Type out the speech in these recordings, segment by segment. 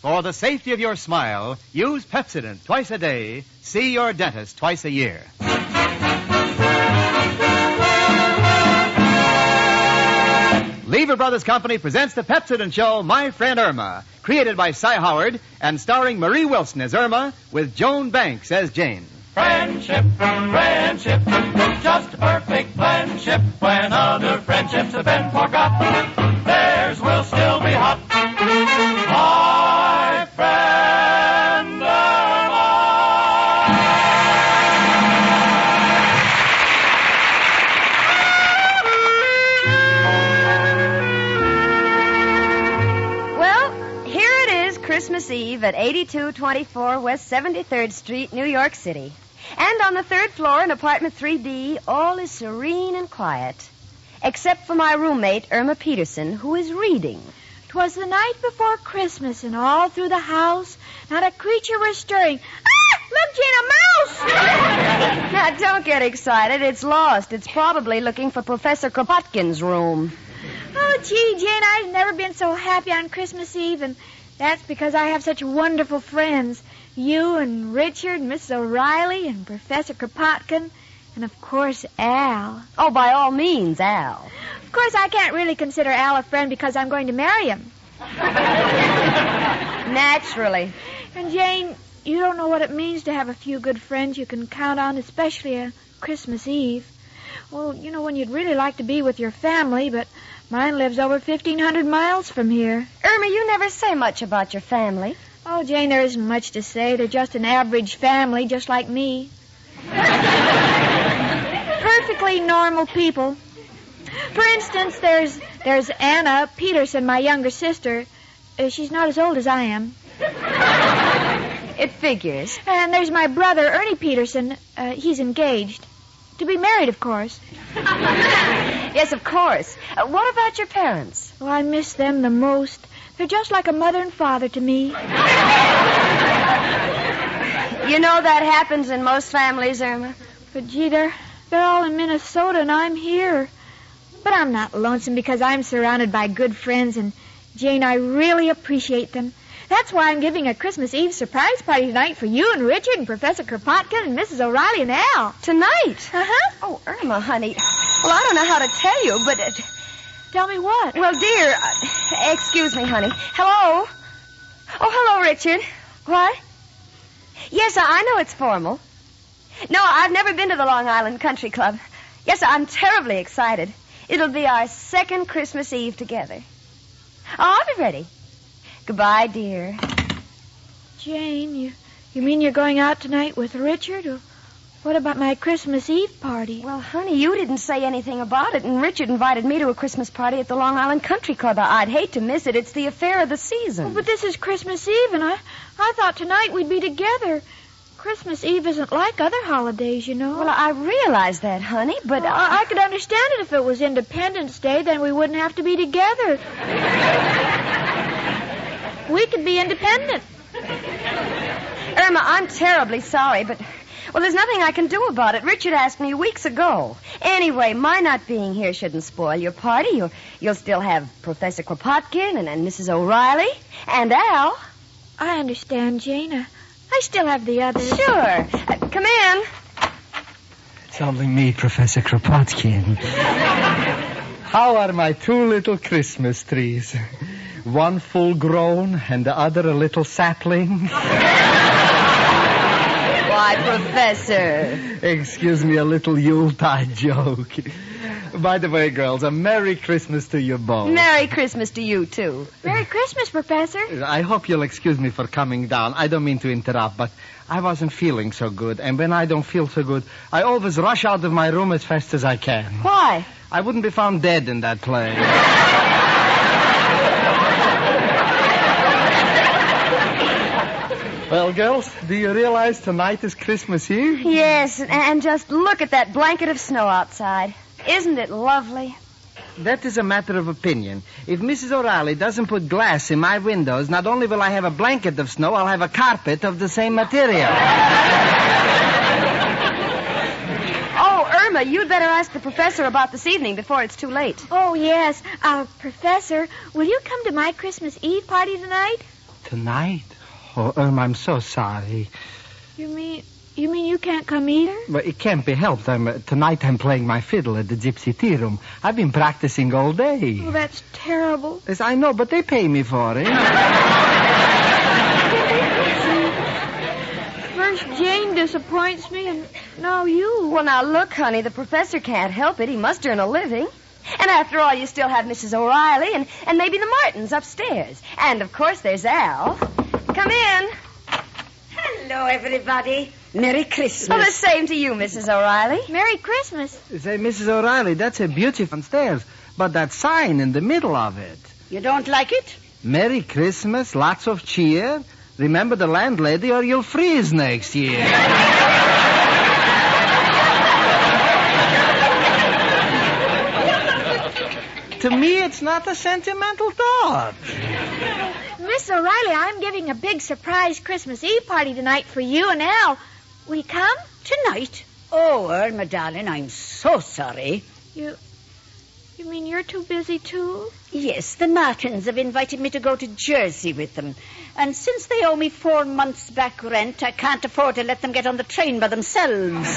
For the safety of your smile, use Pepsodent twice a day. See your dentist twice a year. Lever Brothers Company presents the Pepsodent show, My Friend Irma, created by Cy Howard and starring Marie Wilson as Irma with Joan Banks as Jane. Friendship, friendship, just a perfect friendship. When other friendships have been forgot, theirs will still be hot. My friend Irma. Well, here it is, Christmas Eve at 8224 West 73rd Street, New York City. And on the third floor in apartment 3D, all is serene and quiet. Except for my roommate, Irma Peterson, who is reading. 'Twas the night before Christmas, and all through the house, not a creature was stirring. Ah! Look, Jane, a mouse! Now, don't get excited. It's lost. It's probably looking for Professor Kropotkin's room. Oh, gee, Jane, I've never been so happy on Christmas Eve, and that's because I have such wonderful friends. You and Richard and Mrs. O'Reilly and Professor Kropotkin and, of course, Al. Oh, by all means, Al. Of course, I can't really consider Al a friend because I'm going to marry him. Naturally. And, Jane, you don't know what it means to have a few good friends you can count on, especially a Christmas Eve. Well, you know, when you'd really like to be with your family, but mine lives over 1,500 miles from here. Irma, you never say much about your family. Oh, Jane, there isn't much to say. They're just an average family, just like me. Perfectly normal people. For instance, there's Anna Peterson, my younger sister. She's not as old as I am. It figures. And there's my brother, Ernie Peterson. He's engaged. To be married, of course. Yes, of course. What about your parents? Oh, I miss them the most. They're just like a mother and father to me. You know that happens in most families, Irma. But, gee, they're all in Minnesota, and I'm here. But I'm not lonesome because I'm surrounded by good friends, and, Jane, I really appreciate them. That's why I'm giving a Christmas Eve surprise party tonight for you and Richard and Professor Kropotkin and Mrs. O'Reilly and Al. Tonight? Uh-huh. Oh, Irma, honey. Well, I don't know how to tell you, but... Tell me what? Well, dear, excuse me, honey. Hello? Oh, hello, Richard. What? Yes, I know it's formal. No, I've never been to the Long Island Country Club. Yes, I'm terribly excited. It'll be our second Christmas Eve together. Oh, I'll be ready. Goodbye, dear. Jane, you mean you're going out tonight with Richard? Or what about my Christmas Eve party? Well, honey, you didn't say anything about it, and Richard invited me to a Christmas party at the Long Island Country Club. I'd hate to miss it. It's the affair of the season. Oh, but this is Christmas Eve, and I thought tonight we'd be together. Christmas Eve isn't like other holidays, you know. Well, I realize that, honey, but... Well, I could understand it if it was Independence Day, then we wouldn't have to be together. We could be independent. Irma, I'm terribly sorry, but... Well, there's nothing I can do about it. Richard asked me weeks ago. Anyway, my not being here shouldn't spoil your party. You'll still have Professor Kropotkin and Mrs. O'Reilly and Al. I understand, Jane. I still have the others. Sure. Come in. It's only me, Professor Kropotkin. How are my two little Christmas trees? One full grown and the other a little sapling. Why, Professor. Excuse me, a little Yuletide joke. By the way, girls, a Merry Christmas to you both. Merry Christmas to you, too. Merry Christmas, Professor. I hope you'll excuse me for coming down. I don't mean to interrupt, but I wasn't feeling so good. And when I don't feel so good, I always rush out of my room as fast as I can. Why? I wouldn't be found dead in that play. Well, girls, do you realize tonight is Christmas Eve? Yes, and just look at that blanket of snow outside. Isn't it lovely? That is a matter of opinion. If Mrs. O'Reilly doesn't put glass in my windows, not only will I have a blanket of snow, I'll have a carpet of the same material. Oh, Irma, you'd better ask the professor about this evening before it's too late. Oh, yes. Professor, will you come to my Christmas Eve party tonight? Tonight? Oh, Irma, I'm so sorry. You mean you can't come either? But it can't be helped. Tonight I'm playing my fiddle at the Gypsy Tea Room. I've been practicing all day. Oh, that's terrible. Yes, I know, but they pay me for it. First Jane disappoints me, and now you. Well, now, look, honey, the professor can't help it. He must earn a living. And after all, you still have Mrs. O'Reilly and maybe the Martins upstairs. And, of course, there's Al. Come in. Hello, everybody. Merry Christmas. Well, the same to you, Mrs. O'Reilly. Merry Christmas. Say, Mrs. O'Reilly, that's a beautiful stairs, but that sign in the middle of it. You don't like it? Merry Christmas, lots of cheer. Remember the landlady or you'll freeze next year. To me, it's not a sentimental thought. Miss O'Reilly, I'm giving a big surprise Christmas Eve party tonight for you and Al. Will you come? Tonight? Oh, Irma, darling, I'm so sorry. You mean you're too busy, too? Yes, the Martins have invited me to go to Jersey with them. And since they owe me 4 months back rent, I can't afford to let them get on the train by themselves.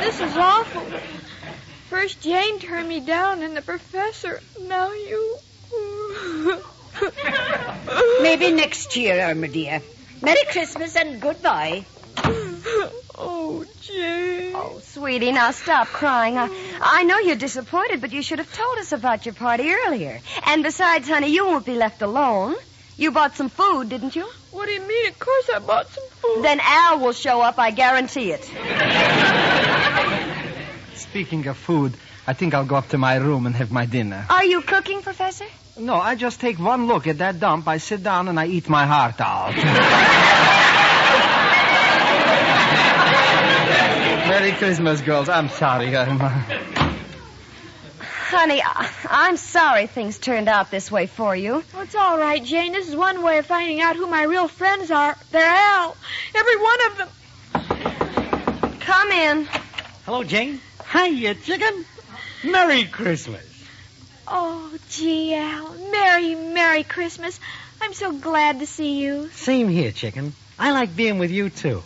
This is awful. First Jane turned me down, and the professor. Now you. Maybe next year, Irma, dear. Merry Christmas and goodbye. Oh, Jane. Oh, sweetie, now stop crying. I know you're disappointed, but you should have told us about your party earlier. And besides, honey, you won't be left alone. You bought some food, didn't you? What do you mean? Of course I bought some food. Then Al will show up, I guarantee it. Speaking of food, I think I'll go up to my room and have my dinner. Are you cooking, Professor? No, I just take one look at that dump, I sit down, and I eat my heart out. Merry Christmas, girls. I'm sorry, Irma. Honey, I'm sorry things turned out this way for you. Oh, it's all right, Jane. This is one way of finding out who my real friends are. They're Al. Every one of them. Come in. Hello, Jane. Hiya, chicken. Merry Christmas. Oh, gee, Al. Merry Christmas. I'm so glad to see you. Same here, chicken. I like being with you, too.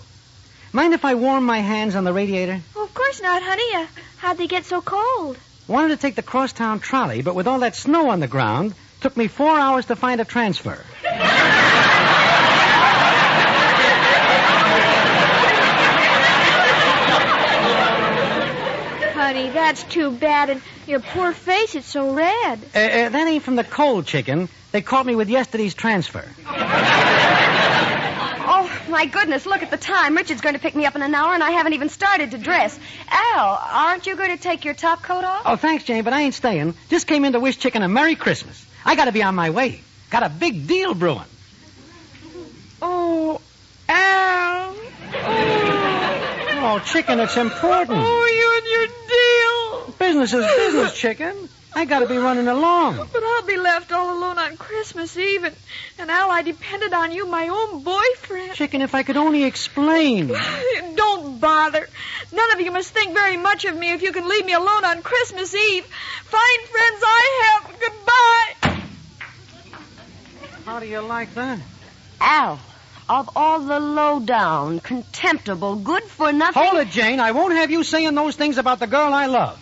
Mind if I warm my hands on the radiator? Oh, of course not, honey. How'd they get so cold? Wanted to take the crosstown trolley, but with all that snow on the ground, took me 4 hours to find a transfer. Honey, that's too bad, and your poor face is so red. That ain't from the cold, chicken. They caught me with yesterday's transfer. Oh, my goodness, look at the time. Richard's going to pick me up in an hour, and I haven't even started to dress. Al, aren't you going to take your top coat off? Oh, thanks, Jane, but I ain't staying. Just came in to wish chicken a Merry Christmas. I gotta be on my way. Got a big deal brewing. Oh, Al. Oh, chicken, it's important. Oh, you and your deal. Business is business, chicken. I gotta be running along. But I'll be left all alone on Christmas Eve, and Al, I depended on you, my own boyfriend. Chicken, if I could only explain. Don't bother. None of you must think very much of me if you can leave me alone on Christmas Eve. Fine friends I have. Goodbye. How do you like that? Al, of all the low-down, contemptible, good-for-nothing... Hold it, Jane. I won't have you saying those things about the girl I love.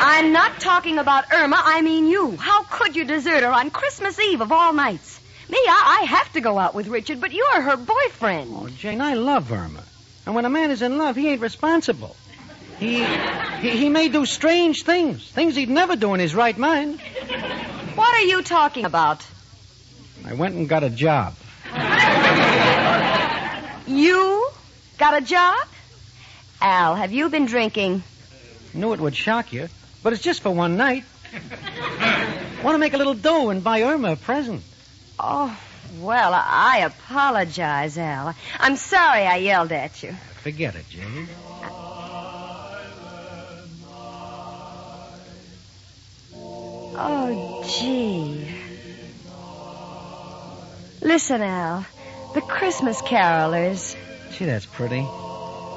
I'm not talking about Irma, I mean you. How could you desert her on Christmas Eve of all nights? Me, I have to go out with Richard, but you're her boyfriend. Oh, Jane, I love Irma. And when a man is in love, he ain't responsible. He may do strange things he'd never do in his right mind. What are you talking about? I went and got a job. You got a job? Al, have you been drinking? Knew it would shock you, but it's just for one night. Want to make a little dough and buy Irma a present. Oh, well, I apologize, Al. I'm sorry I yelled at you. Forget it, Jane. Oh, gee. Listen, Al. The Christmas carolers. Gee, that's pretty.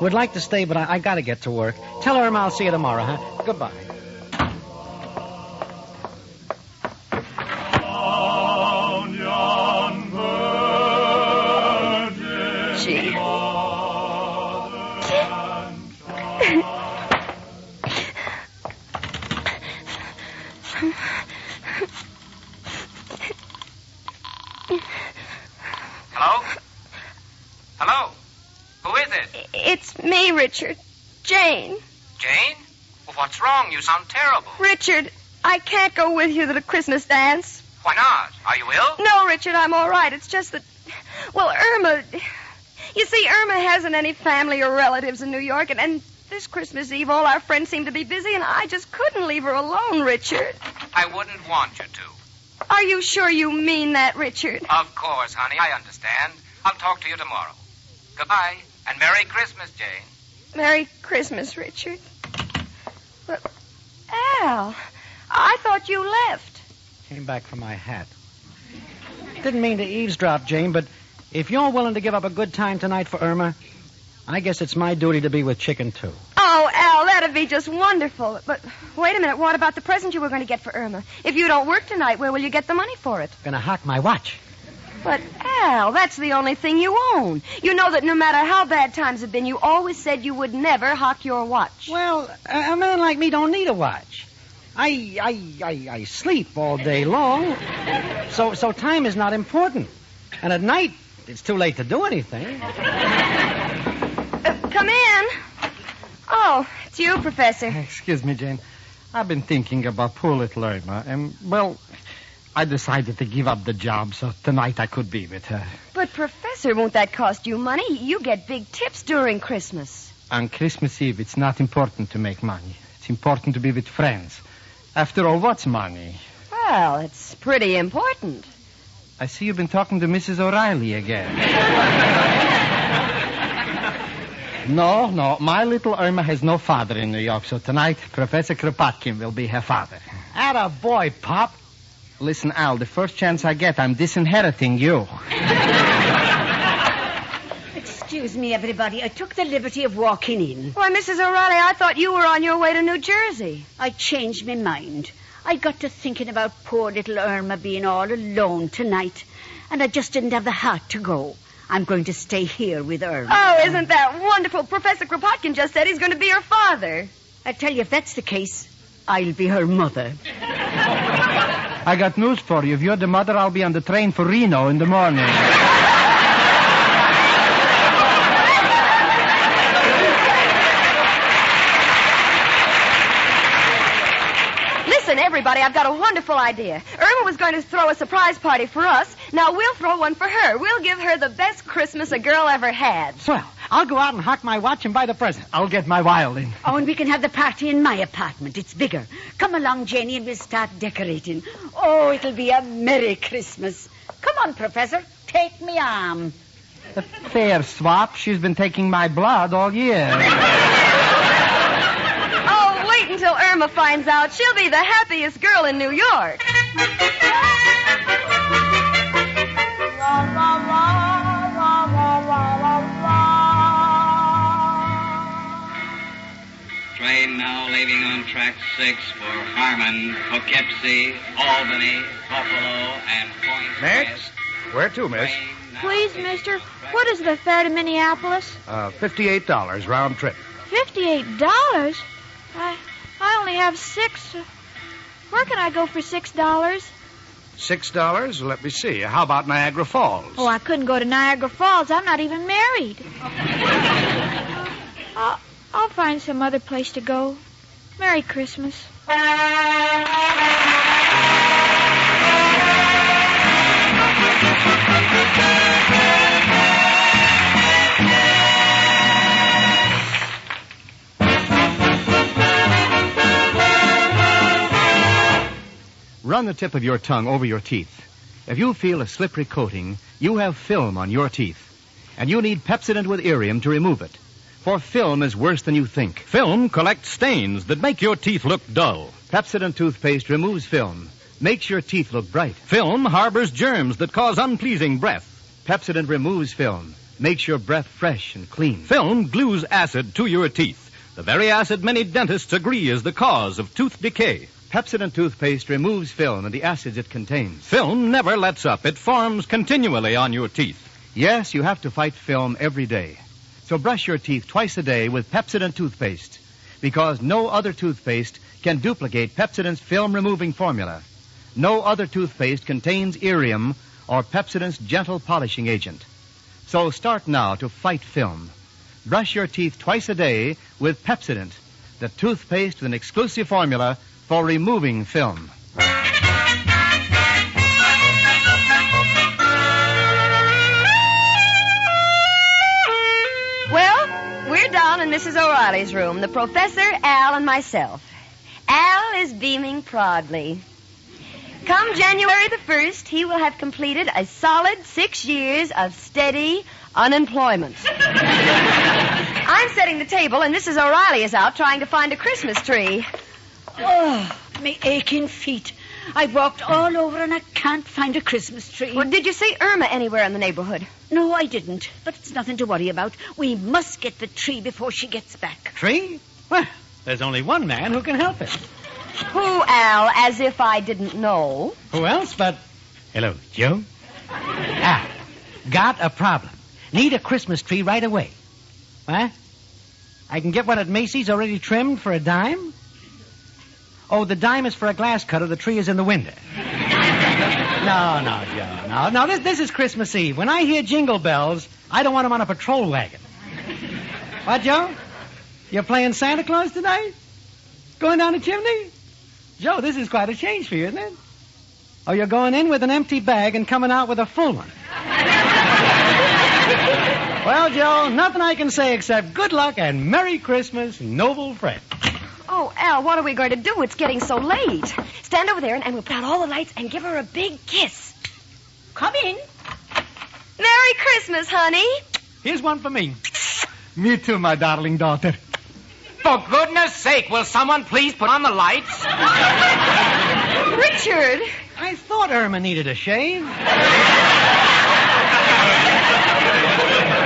Would like to stay, but I gotta get to work. Tell her I'll see you tomorrow, huh? Goodbye. Hello? Hello? Who is it? It's me, Richard. Jane. Jane? Well, what's wrong? You sound terrible. Richard, I can't go with you to the Christmas dance. Why not? Are you ill? No, Richard, I'm all right. It's just that, well, Irma... You see, Irma hasn't any family or relatives in New York, and this Christmas Eve, all our friends seem to be busy, and I just couldn't leave her alone, Richard. I wouldn't want you to. Are you sure you mean that, Richard? Of course, honey, I understand. I'll talk to you tomorrow. Goodbye, and Merry Christmas, Jane. Merry Christmas, Richard. But, Al, I thought you left. Came back for my hat. Didn't mean to eavesdrop, Jane, but if you're willing to give up a good time tonight for Irma, I guess it's my duty to be with Chicken, too. Oh, Al, that'd be just wonderful. But wait a minute. What about the present you were going to get for Irma? If you don't work tonight, where will you get the money for it? Gonna hock my watch. But, Al, that's the only thing you own. You know that no matter how bad times have been, you always said you would never hock your watch. Well, a man like me don't need a watch. I sleep all day long, so time is not important. And at night, it's too late to do anything. Come in. Oh, it's you, Professor. Excuse me, Jane. I've been thinking about poor little Irma, and, well, I decided to give up the job so tonight I could be with her. But, Professor, won't that cost you money? You get big tips during Christmas. On Christmas Eve, it's not important to make money. It's important to be with friends. After all, what's money? Well, it's pretty important. I see you've been talking to Mrs. O'Reilly again. No, my little Irma has no father in New York, so tonight Professor Kropotkin will be her father. Atta boy, Pop. Listen, Al, the first chance I get, I'm disinheriting you. Excuse me, everybody. I took the liberty of walking in. Why, Mrs. O'Reilly, I thought you were on your way to New Jersey. I changed my mind. I got to thinking about poor little Irma being all alone tonight, and I just didn't have the heart to go. I'm going to stay here with Irma. Oh, isn't that wonderful? Professor Kropotkin just said he's going to be her father. I tell you, if that's the case, I'll be her mother. I got news for you. If you're the mother, I'll be on the train for Reno in the morning. Listen, everybody, I've got a wonderful idea. Irma was going to throw a surprise party for us. Now we'll throw one for her. We'll give her the best Christmas a girl ever had. Swell. I'll go out and hock my watch and buy the present. I'll get my violin. Oh, and we can have the party in my apartment. It's bigger. Come along, Janie, and we'll start decorating. Oh, it'll be a Merry Christmas. Come on, Professor. Take me arm. A fair swap. She's been taking my blood all year. Oh, wait until Irma finds out. She'll be the happiest girl in New York. Train now leaving on track 6 for Harmon, Poughkeepsie, Albany, Buffalo, and Point Next? West. Where to, miss? Please, mister, what is the fare to Minneapolis? $58 round trip. $58? I only have $6. Where can I go for $6? $6? Let me see. How about Niagara Falls? Oh, I couldn't go to Niagara Falls. I'm not even married. I'll find some other place to go. Merry Christmas. Run the tip of your tongue over your teeth. If you feel a slippery coating, you have film on your teeth. And you need Pepsodent with Irium to remove it. For film is worse than you think. Film collects stains that make your teeth look dull. Pepsodent toothpaste removes film, makes your teeth look bright. Film harbors germs that cause unpleasing breath. Pepsodent removes film, makes your breath fresh and clean. Film glues acid to your teeth. The very acid many dentists agree is the cause of tooth decay. Pepsodent toothpaste removes film and the acids it contains. Film never lets up. It forms continually on your teeth. Yes, you have to fight film every day. So brush your teeth twice a day with Pepsodent toothpaste, because no other toothpaste can duplicate Pepsodent's film-removing formula. No other toothpaste contains Irium or Pepsodent's gentle polishing agent. So start now to fight film. Brush your teeth twice a day with Pepsodent, the toothpaste with an exclusive formula for removing film. Well, we're down in Mrs. O'Reilly's room, the professor, Al, and myself. Al is beaming proudly. Come January the 1st, he will have completed a solid 6 years of steady unemployment. I'm setting the table, and Mrs. O'Reilly is out trying to find a Christmas tree. Oh, my aching feet. I've walked all over and I can't find a Christmas tree. Well, did you see Irma anywhere in the neighborhood? No, I didn't. But it's nothing to worry about. We must get the tree before she gets back. Tree? Well, there's only one man who can help it. Who, Al? As if I didn't know. Who else but... Hello, Joe? Got a problem. Need a Christmas tree right away. What? I can get one at Macy's already trimmed for $10? Oh, the dime is for a glass cutter. The tree is in the window. No, Joe. No, this is Christmas Eve. When I hear jingle bells, I don't want them on a patrol wagon. What, Joe? You're playing Santa Claus tonight? Going down the chimney? Joe, this is quite a change for you, isn't it? Oh, you're going in with an empty bag and coming out with a full one. Well, Joe, nothing I can say except good luck and Merry Christmas, noble friend. Oh, Al, what are we going to do? It's getting so late. Stand over there and we'll put out all the lights and give her a big kiss. Come in. Merry Christmas, honey. Here's one for me. Me too, my darling daughter. For goodness sake, will someone please put on the lights? Richard. I thought Irma needed a shave.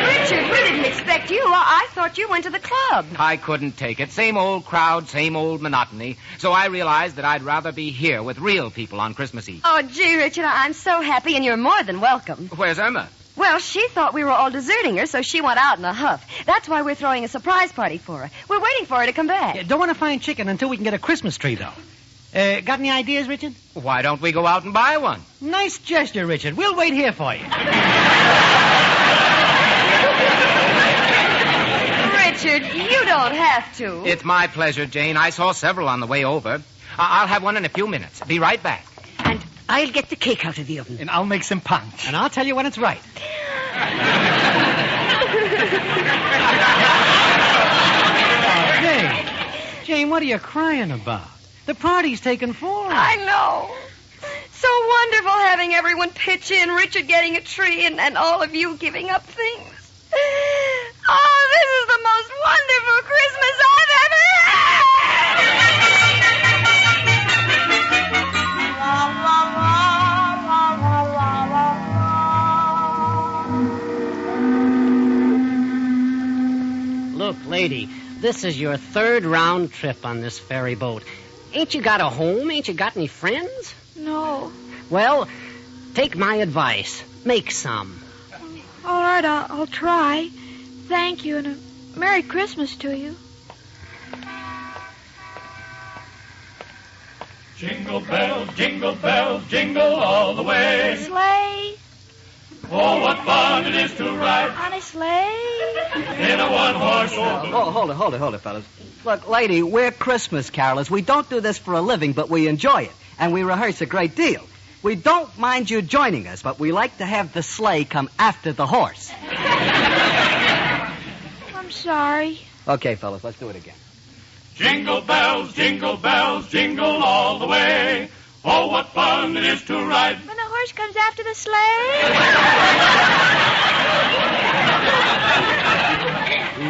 Richard, we didn't expect you. I thought you went to the club. I couldn't take it. Same old crowd, same old monotony. So I realized that I'd rather be here with real people on Christmas Eve. Oh, gee, Richard, I'm so happy, and you're more than welcome. Where's Irma? Well, she thought we were all deserting her, so she went out in a huff. That's why we're throwing a surprise party for her. We're waiting for her to come back. Don't want to find chicken until we can get a Christmas tree, though. Got any ideas, Richard? Why don't we go out and buy one? Nice gesture, Richard. We'll wait here for you. Richard, you don't have to. It's my pleasure, Jane. I saw several on the way over. I'll have one in a few minutes. Be right back. And I'll get the cake out of the oven. And I'll make some punch. And I'll tell you when it's right. Jane, what are you crying about? The party's taken form. I know. So wonderful having everyone pitch in, Richard getting a tree, and all of you giving up things. Oh, this is the most wonderful Christmas I've ever had. Look, lady, this is your third round trip on this ferry boat. Ain't you got a home? Ain't you got any friends? No. Well, take my advice. Make some. All right, I'll try. Thank you, and a Merry Christmas to you. Jingle bells, jingle all the way. Sleigh. Oh, what fun it is to ride On a sleigh. in a one-horse open. Oh, hold it, fellas. Look, lady, we're Christmas carolers. We don't do this for a living, but we enjoy it. And we rehearse a great deal. We don't mind you joining us, but we like to have the sleigh come after the horse. I'm sorry. Okay, fellas, let's do it again. Jingle bells, jingle all the way. Oh, what fun it is to ride. When the horse comes after the sleigh.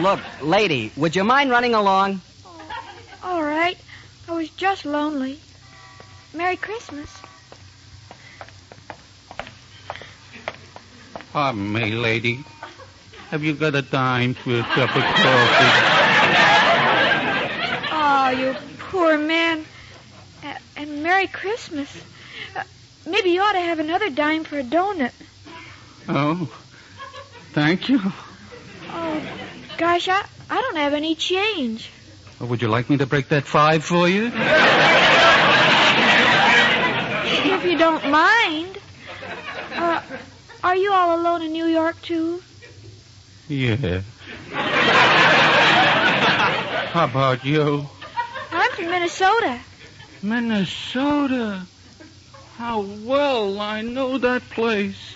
Look, lady, would you mind running along? All right. I was just lonely. Merry Christmas. Pardon me, lady. Have you got a dime for a cup of coffee? Oh, you poor man. And Merry Christmas. Maybe you ought to have another dime for a donut. Oh, thank you. Oh, gosh, I don't have any change. Well, would you like me to break that 5 for you? If you don't mind. Are you all alone in New York, too? Yeah. How about you? I'm from Minnesota. Minnesota? How well I know that place.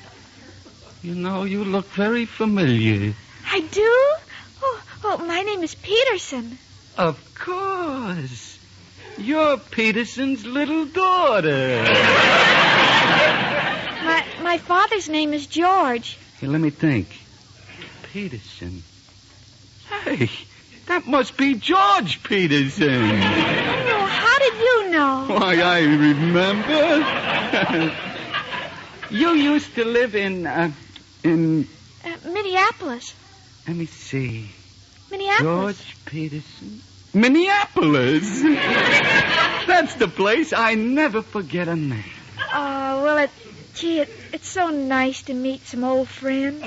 You know, you look very familiar. I do? Oh, my name is Peterson. Of course. You're Peterson's little daughter. My father's name is George. Hey, let me think. Peterson. Hey, that must be George Peterson. Oh, how did you know? Why, I remember. You used to live in Minneapolis. Let me see. Minneapolis. George Peterson. Minneapolis. That's the place. I never forget a name. Oh, well, it's so nice to meet some old friends.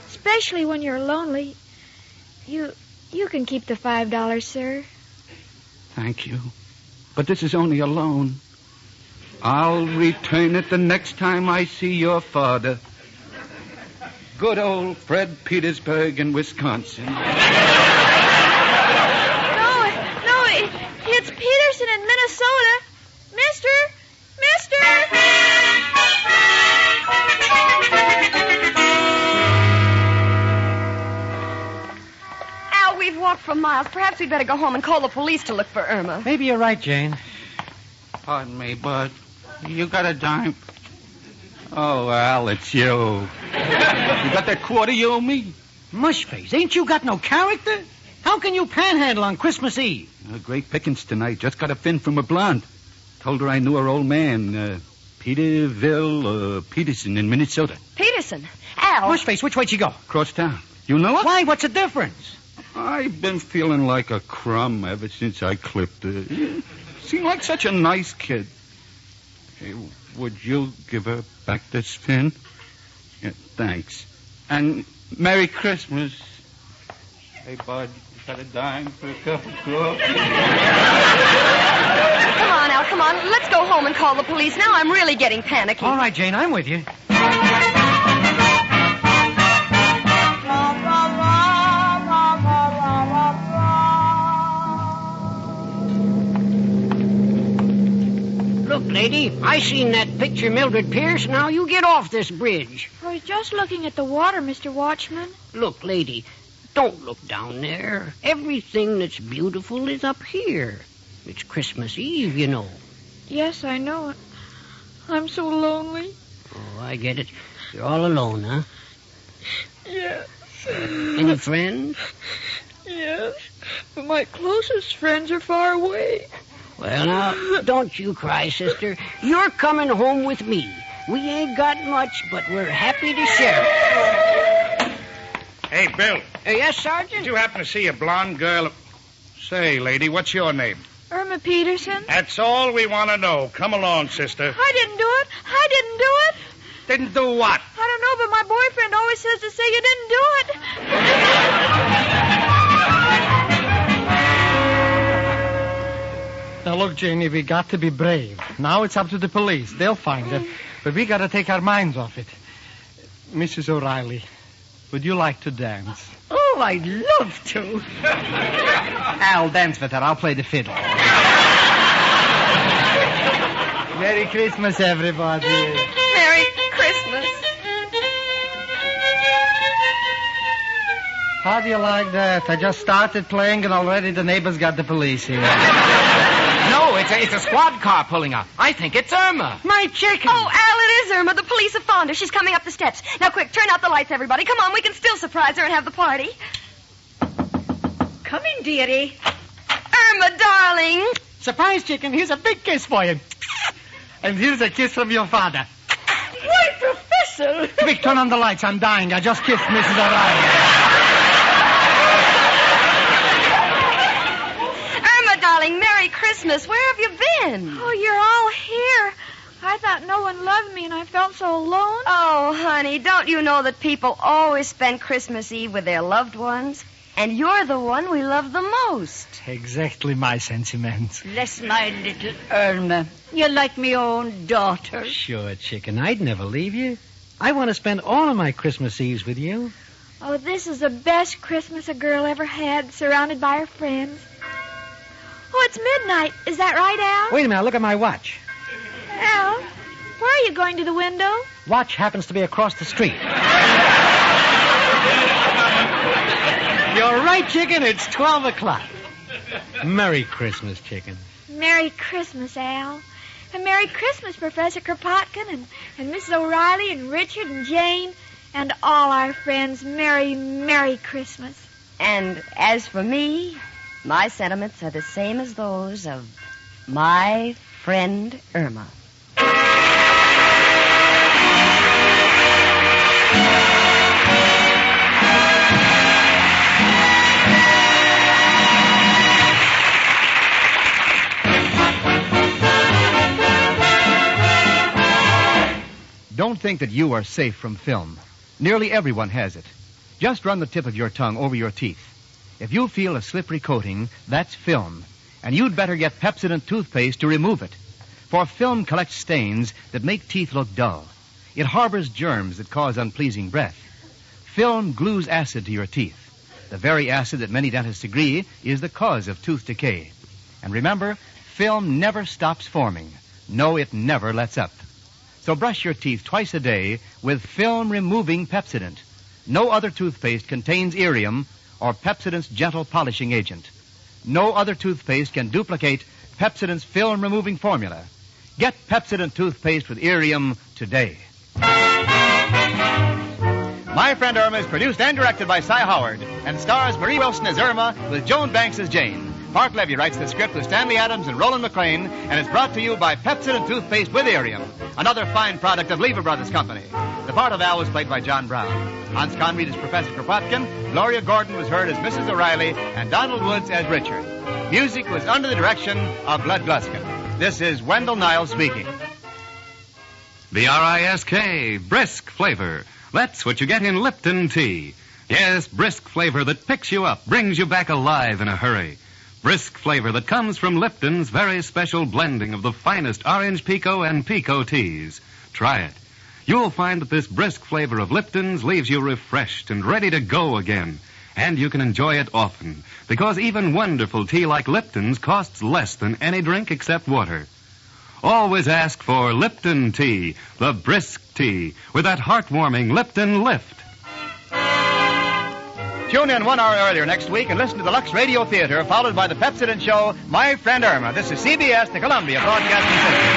Especially when you're lonely. You can keep the $5, sir. Thank you. But this is only a loan. I'll return it the next time I see your father. Good old Fred Petersburg in Wisconsin. No, it's Peterson in Minnesota. Mister! Al, we've walked for miles. Perhaps we'd better go home and call the police to look for Irma. Maybe you're right, Jane. Pardon me, Bud. You got a dime? Oh, Al, it's you. You got that quarter you owe me? Mushface, ain't you got no character? How can you panhandle on Christmas Eve? Great pickings tonight. Just got a fin from a blonde. Told her I knew her old man, Peterson in Minnesota. Peterson? Al. Mushface, which way'd she go? Across town. You know it? Why, what's the difference? I've been feeling like a crumb ever since I clipped her. Seemed like such a nice kid. Hey, would you give her back this fin? Yeah, thanks. And Merry Christmas. Hey, Bud, you got a dime for a cup of coffee? Come on, Al, come on. Let's go home and call the police. Now I'm really getting panicky. All right, Jane, I'm with you. Look, lady, I seen that picture Mildred Pierce. Now you get off this bridge. I was just looking at the water, Mr. Watchman. Look, lady, don't look down there. Everything that's beautiful is up here. It's Christmas Eve, you know. Yes, I know it. I'm so lonely. Oh, I get it. You're all alone, huh? Yes. Any friends? Yes, but my closest friends are far away. Well, now, don't you cry, sister. You're coming home with me. We ain't got much, but we're happy to share it. Hey, Bill. Yes, Sergeant? Did you happen to see a blonde girl? Say, lady, what's your name? Irma Peterson. That's all we want to know. Come along, sister. I didn't do it. Didn't do what? I don't know, but my boyfriend always says to say you didn't do it. Now, look, Janie, we got to be brave. Now it's up to the police. They'll find it. But we got to take our minds off it. Mrs. O'Reilly, would you like to dance? Oh, I'd love to. I'll dance with her. I'll play the fiddle. Merry Christmas, everybody. Merry Christmas. How do you like that? I just started playing and already the neighbors got the police here. No, it's a squad car pulling up. I think it's Irma. My chicken. Oh, Al, it is Irma. The police have found her. She's coming up the steps. Now, quick, turn out the lights, everybody. Come on, we can still surprise her and have the party. Come in, dearie. Irma, darling. Surprise, chicken. Here's a big kiss for you. And here's a kiss from your father. Why, Professor? Quick, turn on the lights. I'm dying. I just kissed Mrs. O'Reilly. Darling, Merry Christmas. Where have you been? Oh, you're all here. I thought no one loved me, and I felt so alone. Oh, honey, don't you know that people always spend Christmas Eve with their loved ones? And you're the one we love the most. Exactly my sentiments. Bless my little Irma. You're like me own daughter. Sure, chicken. I'd never leave you. I want to spend all of my Christmas Eves with you. Oh, this is the best Christmas a girl ever had, surrounded by her friends. Oh, it's midnight. Is that right, Al? Wait a minute, look at my watch. Al, where are you going to the window? Watch happens to be across the street. You're right, Chicken. It's 12 o'clock. Merry Christmas, Chicken. Merry Christmas, Al. And Merry Christmas, Professor Kropotkin and Mrs. O'Reilly and Richard and Jane and all our friends. Merry, Merry Christmas. And as for me, my sentiments are the same as those of my friend Irma. Don't think that you are safe from film. Nearly everyone has it. Just run the tip of your tongue over your teeth. If you feel a slippery coating, that's film. And you'd better get Pepsodent toothpaste to remove it. For film collects stains that make teeth look dull. It harbors germs that cause unpleasing breath. Film glues acid to your teeth. The very acid that many dentists agree is the cause of tooth decay. And remember, film never stops forming. No, it never lets up. So brush your teeth twice a day with film-removing Pepsodent. No other toothpaste contains irium or Pepsodent's gentle polishing agent. No other toothpaste can duplicate Pepsodent's film-removing formula. Get Pepsodent toothpaste with irium today. My Friend Irma is produced and directed by Cy Howard and stars Marie Wilson as Irma with Joan Banks as Jane. Park Levy writes the script with Stanley Adams and Roland McLean, and is brought to you by Pepsodent toothpaste with irium, another fine product of Lever Brothers Company. The part of Al was played by John Brown. Hans Conried as Professor Kropotkin, Gloria Gordon was heard as Mrs. O'Reilly, and Donald Woods as Richard. Music was under the direction of Bud Gluskin. This is Wendell Niles speaking. B-R-I-S-K, brisk flavor. That's what you get in Lipton tea. Yes, brisk flavor that picks you up, brings you back alive in a hurry. Brisk flavor that comes from Lipton's very special blending of the finest orange pekoe and pekoe teas. Try it. You'll find that this brisk flavor of Lipton's leaves you refreshed and ready to go again. And you can enjoy it often, because even wonderful tea like Lipton's costs less than any drink except water. Always ask for Lipton tea, the brisk tea, with that heartwarming Lipton lift. Tune in 1 hour earlier next week and listen to the Lux Radio Theater, followed by the Pepsodent show, My Friend Irma. This is CBS, the Columbia Broadcasting System.